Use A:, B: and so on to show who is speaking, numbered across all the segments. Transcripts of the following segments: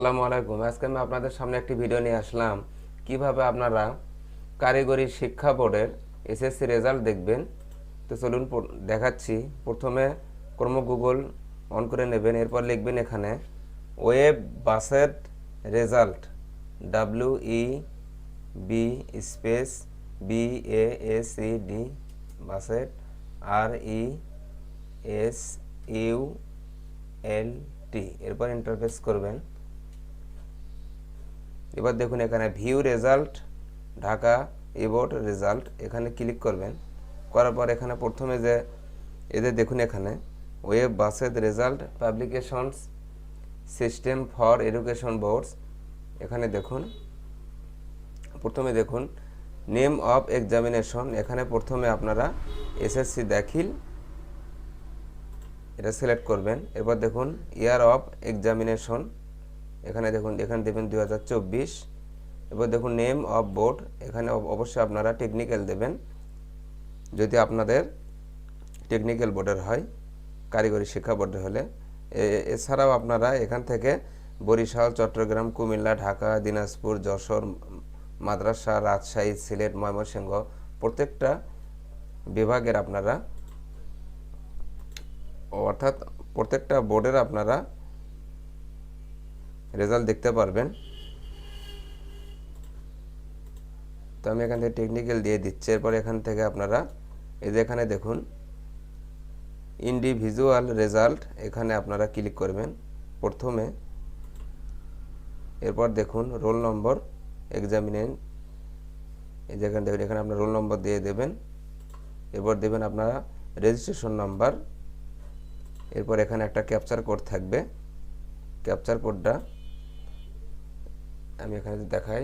A: আসসালামু আলাইকুম। আজকে আমি আপনাদের সামনে একটি ভিডিও নিয়ে আসলাম কিভাবে আপনারা কারিগরি শিক্ষা বোর্ডের এসএসসি রেজাল্ট দেখবেন। তো চলুন দেখাচ্ছি। প্রথমে ক্রোম গুগল অন করে নেবেন, এরপর লিখবেন এখানে web Bassett result, WEB space BASED Bassett RESULT, এরপর ইন্টারফেস করবেন। এবার দেখুন এখানে view result Dhaka board result, এখানে ক্লিক করবেন। করার পর এখানে প্রথমে যে এদের দেখুন এখানে web Based result publications system for education boards, এখানে দেখুন প্রথমে দেখুন নেম অফ এক্সামিনেশন, এখানে প্রথমে আপনারা এসএসসি দাখিল এটা সিলেক্ট করবেন। এরপর দেখুন ইয়ার অফ এক্সামিনেশন, এখানে দেখুন এখানে দেবেন 2024। এবার দেখুন নেম অফ বোর্ড, এখানে অবশ্যই আপনারা টেকনিক্যাল দেবেন যদি আপনাদের টেকনিক্যাল বোর্ডের হয়, কারিগরি শিক্ষা বোর্ডের হলে। এছাড়াও আপনারা এখান থেকে বরিশাল, চট্টগ্রাম, কুমিল্লা, ঢাকা, দিনাজপুর, যশোর, মাদ্রাসা, রাজশাহী, সিলেট, ময়মনসিংহ প্রত্যেকটা বিভাগের আপনারা অর্থাৎ প্রত্যেকটা বোর্ডের আপনারা রেজাল্ট দেখতে পারবেন। তো আমি এখান থেকে টেকনিক্যাল দিয়ে দিচ্ছি। এরপর এখান থেকে আপনারা এই যে এখানে দেখুন ইন্ডিভিজুয়াল রেজাল্ট, এখানে আপনারা ক্লিক করবেন প্রথমে। এরপর দেখুন রোল নম্বর এক্সামিনেন্ট, এই যে এখানে দেখুন এখানে আপনার রোল নম্বর দিয়ে দেবেন। এরপর দেবেন আপনারা রেজিস্ট্রেশন নাম্বার। এরপর এখানে একটা ক্যাপচার কোড থাকবে, ক্যাপচার কোডটা আমি এখানে দেখাই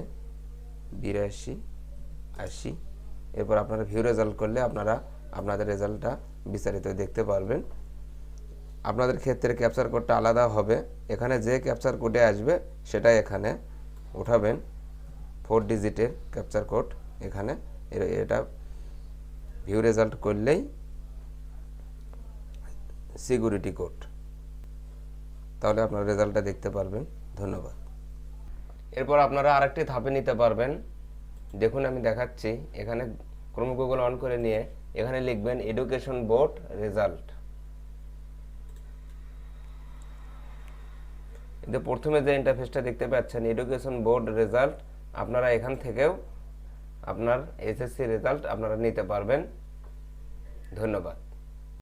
A: 8280। এরপর আপনারা ভিউ রেজাল্ট করলে আপনারা আপনাদের রেজাল্টটা বিস্তারিত দেখতে পারবেন। আপনাদের ক্ষেত্রে ক্যাপচার কোডটা আলাদা হবে, এখানে যে ক্যাপচার কোডে আসবে সেটাই এখানে উঠাবেন। 4 ডিজিটের ক্যাপচার কোড এখানে, এটা ভিউ রেজাল্ট করলেই সিকিউরিটি কোড, তাহলে আপনারা রেজাল্টটা দেখতে পারবেন। ধন্যবাদ। এরপর আপনারা আরেকটি ধাপে নিতে পারবেন। দেখুন আমি দেখাচ্ছি, এখানে ক্রোম গুগল অন করে নিয়ে এখানে লিখবেন এডুকেশন বোর্ড রেজাল্ট। কিন্তু প্রথমে যে ইন্টারফেসটা দেখতে পাচ্ছেন এডুকেশন বোর্ড রেজাল্ট, আপনারা এখান থেকেও আপনার এসএসসি রেজাল্ট আপনারা নিতে পারবেন। ধন্যবাদ।